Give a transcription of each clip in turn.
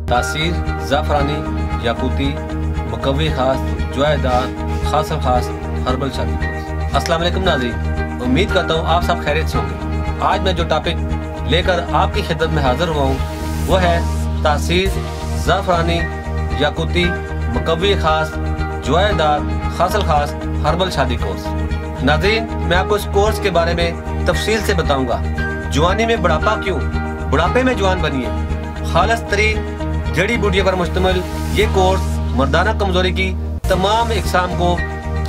तासीर ज़ाफ़रानी, याकूती, मुकव्वी खास, जुआयदार, खासल खास, हर्बल शादी कोर्स। अस्सलाम वालेकुम नाज़रीन, उम्मीद करता हूँ आप सब खैरियत से होंगे। आज मैं जो टॉपिक लेकर आपकी खिदमत में हाजिर हुआ हूँ वो है तासीर ज़ाफ़रानी, याकूती, मुकव्वी खास, जुआयदार, खासल खास, हर्बल शादी कोर्स। नाज़रीन, मैं आपको इस कोर्स के बारे में तफसील से बताऊंगा। जवानी में बुढ़ापा क्यों, बुढ़ापे में जवान बनिए। खालस तरीन जड़ी बूटियों पर मुश्तमिल ये कोर्स मर्दाना कमजोरी की तमाम इकसाम को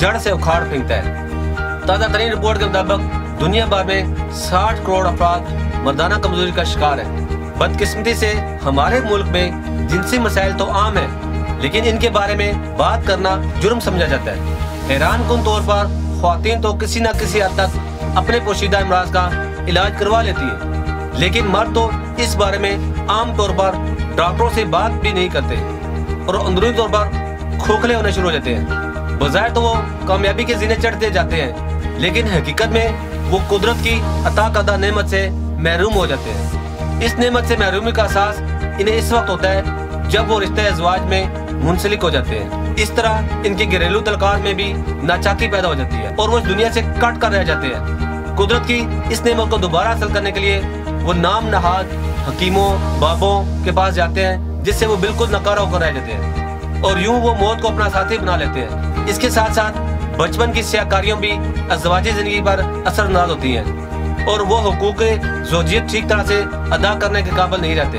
जड़ से उखाड़ फेंकता है। ताज़ा तरीन रिपोर्ट के मुताबिक दुनिया भर में 60 करोड़ अफराद मर्दाना कमजोरी का शिकार है। बदकिस्मती से हमारे मुल्क में जिनसी मसाइल तो आम है, लेकिन इनके बारे में बात करना जुर्म समझा जाता है। हैरान कुन तौर पर ख्वातीन तो किसी न किसी हद तक अपने पोशीदा इमराज का इलाज करवा लेती है, लेकिन मर्द तो इस बारे में आम तौर पर डॉक्टरों से बात भी नहीं करते और अंदरूनी तौर पर खोखले होने शुरू हो जाते हैं। बज़ाहिर तो वो कामयाबी के ज़ीने चढ़ते जाते हैं, लेकिन हकीकत में वो कुदरत की अता करदा नेमत से महरूम हो जाते हैं। इस नेमत से महरूमी का एहसास इन्हें इस वक्त होता है जब वो रिश्ते अज़वाज में मुंसलिक हो जाते हैं। इस तरह इनके घरेलू तलकात में भी नाचाकी पैदा हो जाती है और वो इस दुनिया से कट कर रह जाते हैं। कुदरत की इस नेमत को दोबारा हासिल करने के लिए वो नाम नहाद हकीमों बाबों के पास जाते हैं, जिससे वो बिल्कुल नकारा होकर रह जाते हैं और यूं वो मौत को अपना साथी बना लेते हैं। इसके साथ साथ बचपन की सियाकारियों भी अज़वाजी जिंदगी पर असरअंदाज होती हैं और वो हुकूक ज़ौजियत ठीक तरह से अदा करने के काबिल नहीं रहते।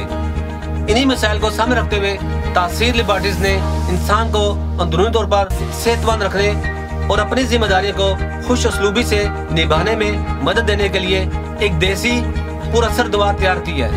इन्हीं मसाइल को सामने रखते हुए तासीर लिबर्टीज ने इंसान को अंदरूनी तौर पर सेहतमंद रखने और अपनी जिम्मेदारियों को खुश उसलूबी से निभाने में मदद देने के लिए एक देसी पुरअसर दवा तैयार की है,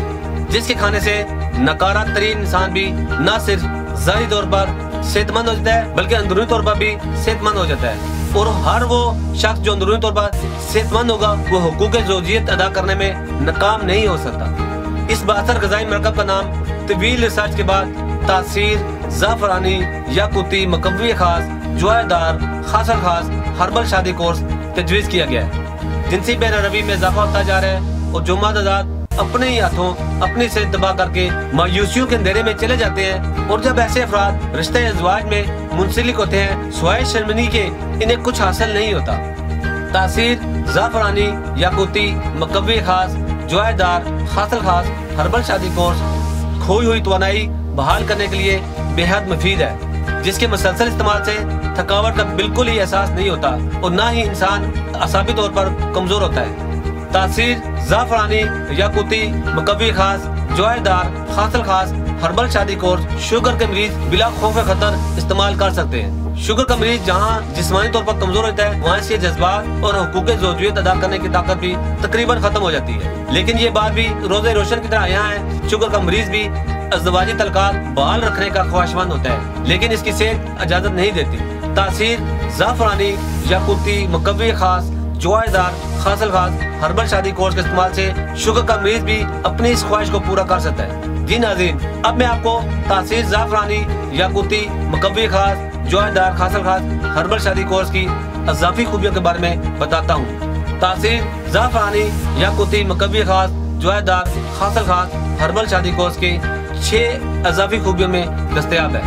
जिसके खाने से नकारा तरीन इंसान भी न सिर्फ ज़ाहिरी तौर पर सेहतमंद हो जाता है बल्कि अंदरूनी तौर पर भी सेहतमंद हो जाता है। और हर वो शख्स जो अंदरूनी तौर पर सेहतमंद होगा वो हुकूक ज़ौजियत अदा करने में नाकाम नहीं हो सकता। इस बासर ग़िज़ाई मरकब का नाम तवील रिसर्च के बाद तासीर ज़ाफ़रानी, याकूती, मुकव्वी खास, जुआयदार, खासल खास, हर्बल शादी कोर्स तजवीज़ किया गया है। जिनसी बेरहमी में इजाफा होता जा रहा है और जुम्मादाद अपने ही हाथों अपनी सेहत तबाह करके मायूसियों के अंधेरे में चले जाते हैं। और जब ऐसे अफराद रिश्ते अज़वाज में मुंसलिक होते हैं, स्वाय शर्मनी के इन्हें कुछ हासिल नहीं होता। तासीर ज़ाफ़रानी, याकूती, मुकव्वी खास, जुआयदार, खासल खास, हर्बल शादी कोर्स खोई हुई तवानाई बहाल करने के लिए बेहद मुफीद है, जिसके मुसलसल इस्तेमाल से थकावट का बिल्कुल ही एहसास नहीं होता और न ही इंसान असाबी तौर पर कमजोर होता है। तासीर ज़ाफ़रानी, याकूती, मुकव्वी खास, जुआयदार, खासल खास, हर्बल शादी कोर्स शुगर के मरीज बिला खौफ खतर इस्तेमाल कर सकते हैं। शुगर का मरीज जहाँ जिस्मानी तौर पर कमजोर होता है, वहाँ इसके जज्बात और हुकूक ज़ौजियत अदा करने की ताकत भी तकरीबन खत्म हो जाती है। लेकिन ये बात भी रोज़े रोशन की तरह यहाँ है, शुगर का मरीज भी अज़वाजी तलकात बहाल रखने का ख्वाहिशमंद होता है, लेकिन इसकी सेहत इजाजत नहीं देती। तासीर ज़ाफ़रानी, याकूती, मुकव्वी खास, जुआयदार, खासल खास, हर्बल शादी कोर्स के इस्तेमाल से शुगर का मरीज भी अपनी इस ख्वाहिश को पूरा कर सकता है। जी नाज़रीन, अब मैं आपको तासीर ज़ाफ़रानी, याकूती, मुकव्वी खास, जुआयदार, खासल खास, हर्बल शादी कोर्स की अज़ाफ़ी खूबियों के बारे में बताता हूँ। तासीर ज़ाफ़रानी, याकूती, मुकव्वी खास, जुआयदार, खासल खास, हर्बल शादी कोर्स के 6 अज़ाफ़ी खूबियों में दस्तयाब है।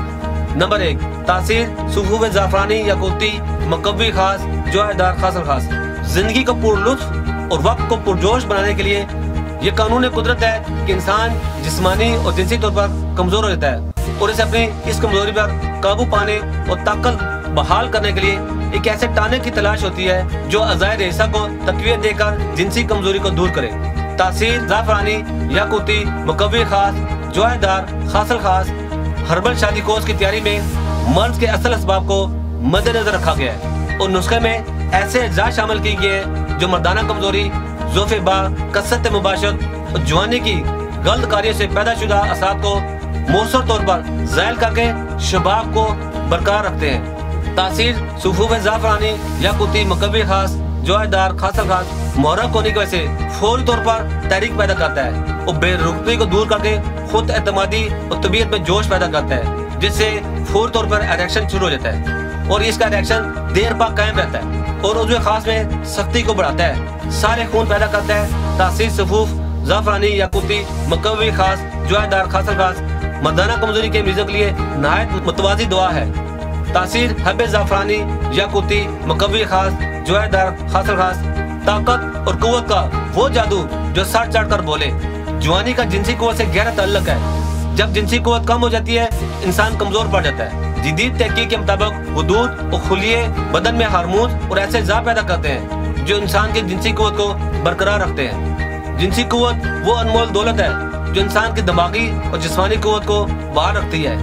नंबर 1, तासीर सुफ़ूफ़ ज़ाफ़रानी, याकूती, मुकव्वी खास, जुआयदार, खासल खास जिंदगी को पुरलुत्फ और वक्त को पुरजोश बनाने के लिए ये कानून कुदरत है कि इंसान जिस्मानी और जिनसी तौर पर कमजोर हो जाता है और इसे अपनी इस कमजोरी पर काबू पाने और ताकत बहाल करने के लिए एक ऐसे टाने की तलाश होती है जो अज़ायर हिस्सा को तक़वियत देकर जिनसी कमजोरी को दूर करे। तासीर ज़ाफ़रानी, याकूती, मुकव्वी खास, जुआयदार, खासल खास, हर्बल शादी कोर्स की तैयारी में मर्ज के असल असबाब को मद्देनजर रखा गया है और नुस्खे में ऐसे अज्जा शामिल किए गए हैं जो मर्दाना कमजोरी, ज़ोफ़े बा, कसरत मुबाशरत और जवानी की गलत कार्यों से पैदा शुदा असरात को मौसर तौर पर ज़ायल करके शबाब को बरकरार रखते हैं। तासीर सुफ़ूफ़ ज़ाफ़रानी, याकूती, मुकव्वी खास, जुआयदार, खासल खास मुहर्रक होने की वजह से फौरी तौर पर तहरीक पैदा करता है और बेरुखी को दूर करके खुद एतमादी और तबीयत में जोश पैदा करता है, जिससे फौरी तौर पर इरेक्शन शुरू हो जाता है और इसका इरेक्शन देर तक कायम रहता है और उज़्व खास में सख्ती को बढ़ाता है, सारे खून पैदा करता है। तासीर सुफ़ूफ़ ज़ाफ़रानी, याकूती, मुकव्वी खास, जुआयदार, खासल खास, मर्दाना कमजोरी के मरीजों के लिए नहायत मुतवाज़ी दुआ है। तासीर हब्बे ज़ाफ़रानी, याकूती, मकवी खास, जुएदार खासल खास, ताकत और कुव्वत का वो जादू जो सर चढ़ कर बोले। जवानी का जिनसी कुव्वत से गहरा ताल्लुक है। जब जिनसी कुव्वत कम हो जाती है इंसान कमजोर पड़ जाता है। जदीद तहकीक के मुताबिक हुदूद और खुलिये बदन में हार्मोन्स और ऐसे अज़ा पैदा करते हैं जो इंसान की जिनसी कुव्वत को बरकरार रखते हैं। जिनसी कुव्वत वो अनमोल दौलत है जो इंसान की दिमागी और जिस्मानी कुव्वत को बाहर रखती है।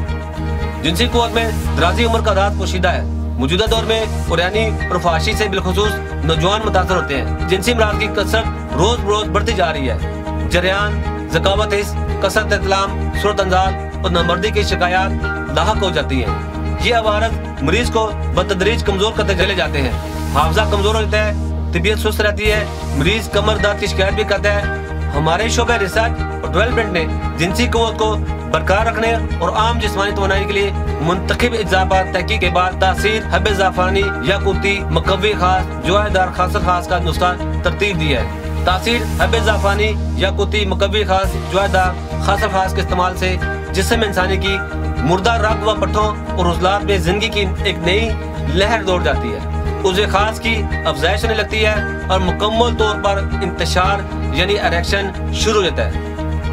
जिनसी कुव्वत में दराजी उम्र का राज पोशीदा है। मौजूदा दौर में कुरैनी और फाशी से बिलखुसूस नौजवान मुतासर होते हैं। जिनसी अमराज की कसरत रोज बरोज बढ़ती जा रही है। जरियान, ज़कावत हिस्स, कसरत इत्लाम, सूरत अंजाल और नामर्दी की शिकायत लाहक हो जाती हैं। ये अवारत मरीज को बतदरीज कमजोर करते चले जाते हैं। हाफजा कमजोर हो जाता है, तबीयत सुस्त रहती है, मरीज कमर दर्द की शिकायत भी करता है। हमारे शोबे रिसर्च और डेवलपमेंट ने जिनसी कुव्वत को बरकरार रखने और आम जिस्मानी तवानाई के लिए मुंतखब इजाफा तहकीक के बाद तासीर हब्बे ज़ाफ़रानी, याकूती, मकवी खास, जुएदार खासल खास का नुस्खा तरतीब दी है। तासीर हब्बे ज़ाफ़रानी, याकूती, मकवी खास, जुएदार खासल खास के इस्तेमाल से जिस्म इंसानी की मुर्दा रग व पट्ठों और उज़लात में जिंदगी की एक नई लहर दौड़ जाती है। उज़्वे खास की अफजाइश होने लगती है और मुकम्मल तौर पर इंतशार यानी इरेक्शन शुरू हो जाता है।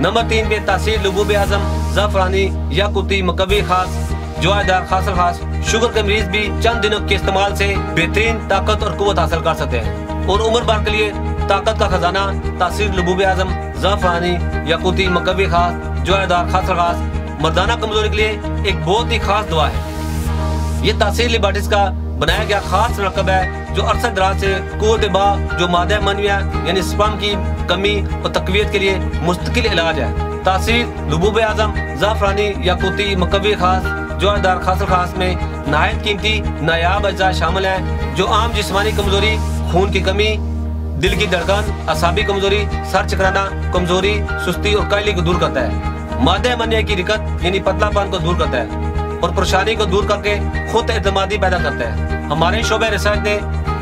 नंबर 3 पे तासीर लुबूब आज़म, ज़ाफ़रानी, याकूती, मकवी खास, जुएदार खासल खास। शुगर के मरीज भी चंद दिनों के इस्तेमाल से बेहतरीन ताकत और कुव्वत हासिल कर सकते हैं और उम्र भर के लिए ताकत का खजाना तासीर लुबूब आज़म, ज़ाफ़रानी, याकूती, मकवी खास, जुएदार खासल खास मर्दाना कमजोरी के लिए एक बहुत ही खास दवा है। ये तासीर लिबार्टिस का बनाया गया खास मरकब है जो अरसा दराज से कुव्वत बा जो मादा मनविया यानी स्पर्म की कमी और तकवीत के लिए मुस्तकिल इलाज है। तासीर लुबूब आज़म, ज़ाफ़रानी, याकूती, मकवी खास, जुएदार खासल खास में नहायत कीमती नायाब अज्जा शामिल है जो आम जिस्मानी कमजोरी, खून की कमी, दिल की धड़कन, असाबी कमजोरी, सर चकराना, कमजोरी, सुस्ती और कायली को दूर करता है। मादे मनिया की दिक्कत यानी पतलापन को दूर करता है और परेशानी को दूर करके खुद एतमादी पैदा करता है। हमारे शोबे रिसर्च ने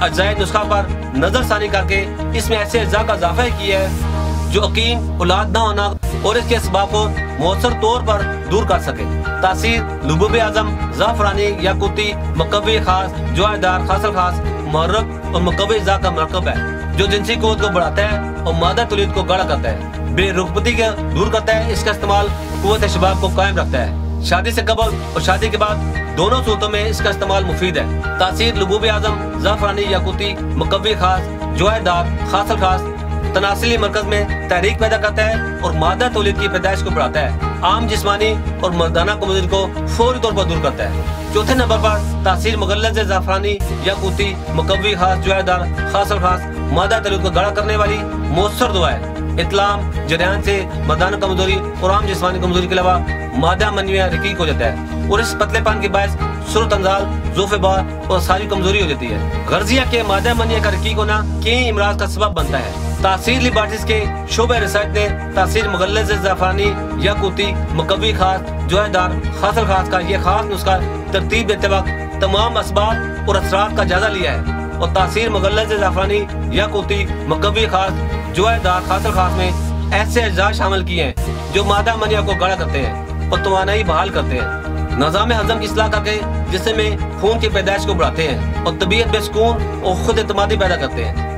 अज्जाए नुस्खा पर नजरसानी करके इसमें ऐसे अज्जा का इजाफा किया है जो यकीन औलाद ना होना और इसके असबाब को मौसर तौर पर दूर कर सके। तासीर लुबूब आज़म, ज़ाफ़रानी, याकूती, मकवी खास, जुएदार खासल खास मुहर्रक और मकवी अज्जा का मरकब है जो जिनसी कुव्वत को बढ़ाता है और मादा तौलीद को गाढ़ा करता है, बेरुगबती को दूर करता है। इसका इस्तेमाल कुव्वत शबाब को कायम रखता है। शादी से कबल और शादी के बाद दोनों सूरतों में इसका इस्तेमाल मुफीद है। तासीर लुबूब आज़म, ज़ाफ़रानी, याकूती, मकवी खास, जुएदार खासल खास तनासिली मरकज में तहरीक पैदा करता है और मादा तौलीद की पैदाइश को बढ़ाता है। आम जिस्मानी और मर्दाना कमजोरी को फौरी तौर पर दूर करता है। चौथे नंबर पर तासीर मुगल्लज़ ज़ाफ़रानी, याकूती, मकवी खास, जुएदार खासल खास मादा तौलीद को गाढ़ा करने वाली मौसर दुआ है। इत्लाम, जरियान से मर्दाना कमजोरी और आम जिस्मानी कमजोरी के अलावा मादा मनविया रकीक हो जाता है और इस पतलेपन के बायस सूरत अंजाल, ज़ोफ़े बार और सारी कमजोरी हो जाती है। गर्जिया के मादा मनिया का रकीक होना कई इमराज का सबब बनता है। तासीर लिबार्टिस के शोबे रिसर्च ने तासीर मुगल्लज़ ज़ाफ़रानी, याकूती, मकवी खास, जुएदार खासल खास का ये खास नुस्खा तरतीब देते वक्त तमाम असबाब और असरात का जायजा लिया है और तासीर मुगल्लज़ ज़ाफ़रानी, याकूती, मकवी खास, जुएदार खासल खास में ऐसे अज्जा शामिल किए हैं जो मादा मनिया को गाढ़ा करते हैं और तवानाई बहाल करते हैं, निज़ाम हज़म की इस्लाह करके जिससे में खून की पैदाइश को बढ़ाते हैं और तबीयत में सुकून और खुद एतमादी पैदा करते हैं।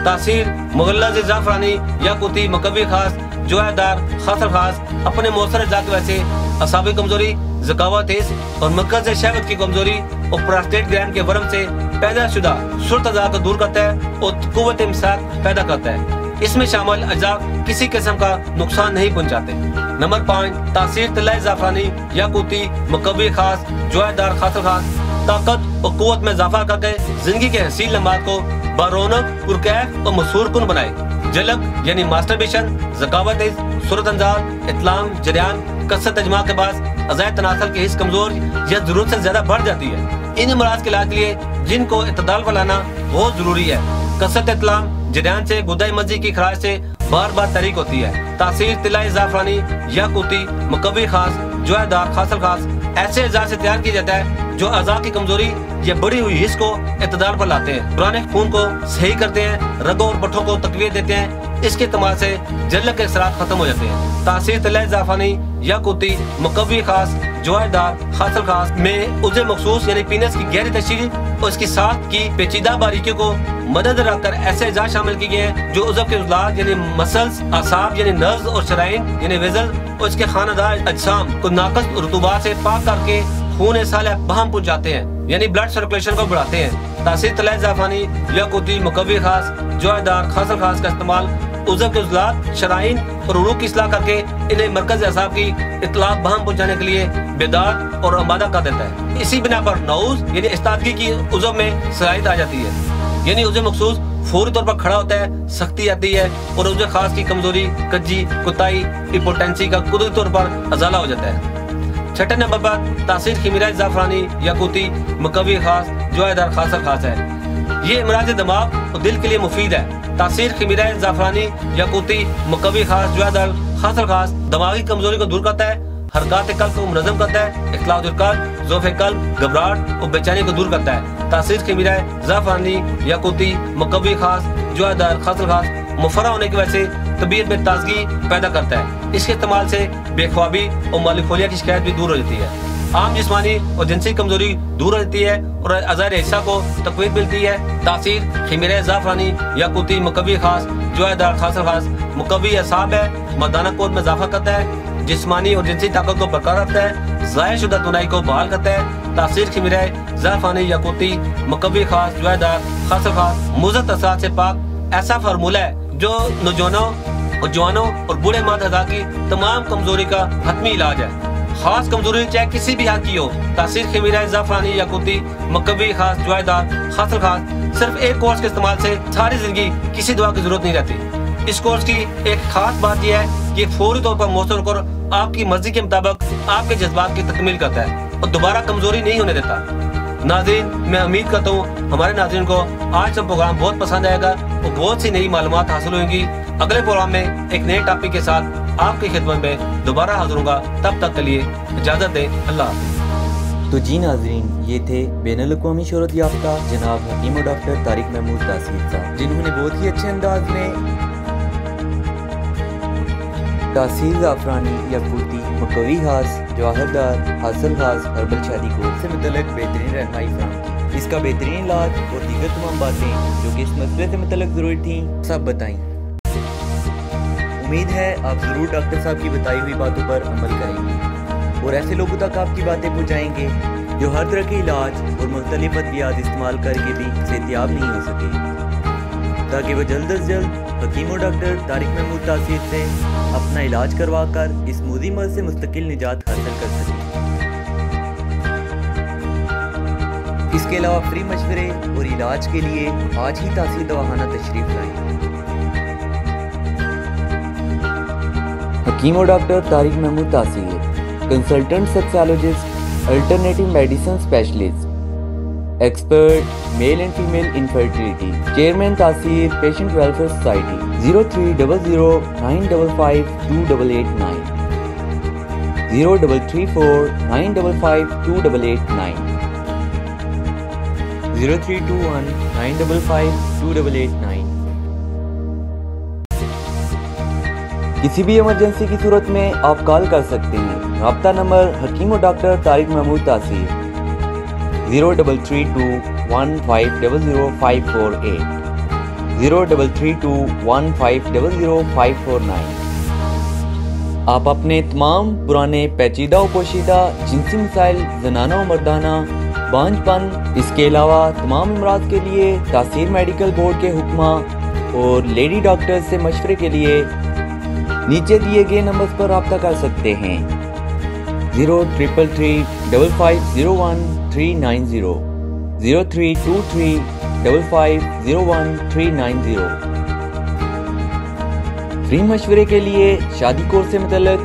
तासीर मुगल्लज़ ज़ाफ़रानी, याकूती, मकवी खास, जुएदार खासल खास अपने मौसर अज्जा की वजह से असाबी कमजोरी, ज़कावत हिस्स और मरकज़ शहवत की कमजोरी और प्रोस्टेट ग्लैंड के वर्म से पैदा शुदा सूरत अज़ा को दूर करता है और कुव्वत इमसाक पैदा करता है। इसमें शामिल अज्जा किसी किस्म का नुकसान नहीं पहुंचाते। नंबर 5 तासीर तलाए ज़ाफ़रानी, याकूती, मकवी खास, जुएदार खासल खास ताकत और कुव्वत में इजाफा करके जिंदगी के हसीन लम्हात को बारौनक, पुरकैफ और मसूर कुन बनाए। जलब यानी मास्टरबेशन, ज़कावत हिस्स, सूरत अंजाल, इत्लाम, जरियान, कसरत अजमा के बाद अज़ाए तनासल के हिस्स कमजोर या जरूरत से ज्यादा बढ़ जाती है। इन अमराज के इलाज के लिए जिनको इत्तदाल पर लाना बहुत जरूरी है। कसरत इत्लाम, जरियान से गुदा मस्जी की खराश से बार बार तहरीक होती है। तासीर तिलाए ज़ाफ़रानी, याकूती, मकवी खास, जुएदार खासल खास ऐसे अज़ा से तैयार किया जाता है जो अज़ा की कमजोरी या बढ़ी हुई हिस्स को इत्तदाल पर लाते हैं, पुराने खून को सही करते हैं, रगों और पट्ठों को तकवीत देते हैं। इसके इस्तेमाल से जलन के असरात खत्म हो जाते हैं। तासीर तलह ज़ाफ़रानी, याकूती, मुकव्वी खास, जवायदार, खासल खास में उज़े मखसूस यानी पीनस की गहरी तशरीह और इसकी साथ की पेचीदा बारीकियों को मदद रखकर ऐसे अज़ा शामिल किए गए हैं जो उज़व के उज़लात यानी मसल्स, आसाब यानी नर्व्स और शराइन यानी वेज़ल और इसके खानादार अजसाम को नाकस रुतूबात से पाक करके खून साले बहम पहुंचाते हैं यानी ब्लड सर्कुलेशन को बढ़ाते हैं। तासीर तलह ज़ाफ़रानी, याकूती, मुकव्वी खास, जवायदार, खासल खास का इस्तेमाल उज़व के उज़लात, शराइन और उरूक़ की इस्लाह करके इन्हें मरकज़ असाब की इत्तलाफ बहम पहुंचाने के लिए बेदार और आमादा कर देता है। इसी बिना पर नऊज़ यानी इस्तादगी की उज़व में सलाहियत आ जाती है यानी उज़व मखसूस फौरी तौर पर खड़ा होता है, सख्ती आती है और उज़व खास की कमजोरी, कज्जी, कुताई, इम्पोटेंसी का कुदरती तौर पर अजाला हो जाता है। छठे नंबर पर तासीर खीमिरा ज़ाफ़रानी, याकूती, मुकव्वी खास, जवायदार, खासल खास है। ये इमराज़ दिमाग और दिल के लिए मुफीद है। तासीर खीमिरा ज़ाफ़रानी, याकूती, मुकव्वी खास, जवायदार, खासल खास दिमागी कमजोरी को दूर करता है, हरकत कल्ब को मुनज़्ज़म करता है, इख्लाउल कल्ब, ज़ौफ़ कल्ब, घबराहट और बेचैनी को दूर करता है। तासीर खीमिरा ज़ाफ़रानी, याकूती, मुकव्वी खास, जवायदार, खासल खास मुफर्रा होने की वजह से तबीयत में ताजगी पैदा करता है। इसके इस्तेमाल से बेख्वाबी और मालिफोलिया की शिकायत भी दूर हो जाती है। आम जिस्मानी और जिनसी कमजोरी दूर हो जाती है और अज़ार हिस्सा को तक़वीत मिलती है। तासीर खीमिरा ज़ाफ़रानी, याकूती, मुकव्वी खास, जवायदार, खासल खास मुकव्वी असाब है, मर्दाना कोद में इजाफा करता है, जिस्मानी और जिनसी ताकत को बरकरार रखता है, ज़ाया शुदा तुनाई को बहाल करता है। तासीर खीमिरा ज़ाफ़रानी, याकूती, मुकव्वी खास, जवायदार, खासल खास मुज़त असरात से पाक ऐसा फार्मूला है जो नौजवानों और जवानों और बूढ़े मर्द हज़ा की तमाम कमजोरी का हतमी इलाज है। खास कमजोरी चाहे किसी भी हाल की हो, तासीर खीमिरा ज़ाफ़रानी, याकूती, मुकव्वी खास, जवायदार, खासल खास सिर्फ एक कोर्स के इस्तेमाल से सारी जिंदगी किसी दवा की जरूरत नहीं रहती। इस कोर्स की एक खास बात यह है कि फौरी तौर पर मौसर होकर आपकी मर्जी के मुताबिक आपके जज्बात की तकमील करता है और दोबारा कमजोरी नहीं होने देता। नाज़रीन, मैं उम्मीद करता हूँ हमारे नाज़रीन को आज का प्रोग्राम बहुत पसंद आएगा और बहुत सी नई मालूमात हासिल होंगी। अगले प्रोग्राम में एक नए टॉपिक के साथ आपकी खिदमत में दोबारा हाजिर होगा। तब तक के लिए इजाज़त दें। अल्लाह हाफ़िज़। तो जी नाज़रीन, ये थे बैनुल-अक़वामी शोहरत याफ्ता जनाब हकीम और डॉक्टर तारिक महमूद तासीर साहब, जिन्होंने बहुत ही अच्छे अंदाज में तासीर ज़ाफ़रानी, याकूती, मुकव्वी खास, जवाहरदार, खासल खास हर्बल शादी कोर्स से मुतल्लिक़ बेहतरीन रहनुमाई फराहम की। इसका बेहतरीन इलाज और दीगर तमाम बातें जो कि इस मसले से मुतल्लिक़ ज़रूरी थीं सब बताई। उम्मीद है आप ज़रूर डॉक्टर साहब की बताई हुई बातों पर अमल करेंगे और ऐसे लोगों तक आपकी बातें पहुँचाएँगे जो हर तरह के इलाज और मुख्तलिफ अद्वियात इस्तेमाल करके भी सेहतियाब नहीं हो सके, ताकि वह जल्द अज जल्द हकीम और डॉक्टर तारिक महमूद तासीर से अपना इलाज करवा कर इस मूदी मर्ज़ से मुस्तकिल निजात हासिल कर सकें। इसके अलावा फ्री मशवरे और इलाज के लिए आज ही तासीर दवाखाना तशरीफ लाएं। हकीम और डॉक्टर तारिक महमूद तासीर, consultant sexologist, alternative medicine specialist, expert male and female infertility, chairman तासीर पेशेंट वेलफेयर सोसाइटी, 0300955289, 0334955289, 0321955289। किसी भी इमरजेंसी की सूरत में आप कॉल कर सकते हैं। राब्ता नंबर हकीम और डॉक्टर तारिक महमूद तासीर 033215000548, 033215000549। आप अपने तमाम पुराने पेचीदा और पोशीदा जिनसी मसाइल, जनाना और मर्दाना, बांझपन, इसके अलावा तमाम अमराज के लिए तासीर मेडिकल बोर्ड के हुक्मा और लेडी डॉक्टर से मशवरे के लिए नीचे दिए गए नंबर पर रब्ता कर सकते हैं। 03335501 03235501 फ्री मशवरे के लिए शादी कोर्स से मुतल्लिक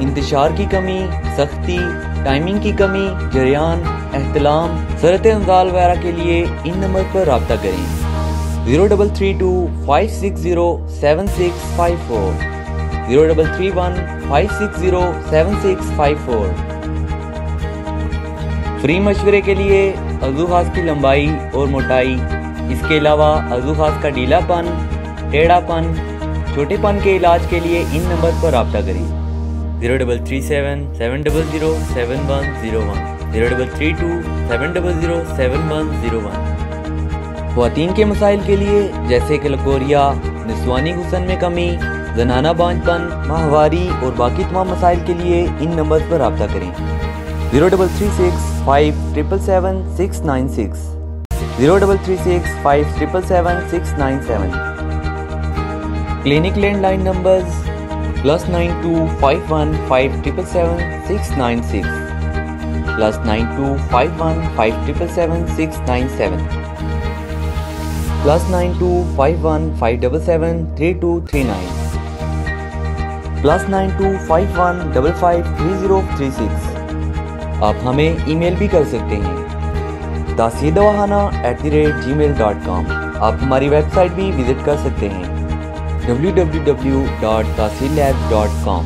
इंतशार की कमी, सख्ती, टाइमिंग की कमी, जरियान, एहतलाम, सरत अंजाल वगैरह के लिए इन नंबर पर रब्ता करें। 0332560764, 0331560764। فری مشورے کے لیے عضو خاص کی لمبائی اور موٹائی، اس کے علاوہ عضو خاص کا ڈھیلا پن، ٹیڑھا پن، چھوٹے پن کے علاج کے لیے ان نمبر پر رابطہ کریں: 0337 700 7101 0332 700 7101۔ خواتین کے مسائل کے لیے جیسے کہ لکوریا، نسوانی حسن میں کمی، زنانہ بانجھ پن، ماہواری اور باقی تمام مسائل کے لیے ان نمبر پر رابطہ کریں: 0336 5777 696 0336 5777 697۔ Clinic landline numbers +92 51 5777 696 +92 51 5777 697 +92 51 577 3239 +92 51 55 3036۔ آپ ہمیں ای میل بھی کر سکتے ہیں tasildawahana@gmail.com۔ آپ ہماری ویب سائٹ بھی وزٹ کر سکتے ہیں www.tasillabs.com۔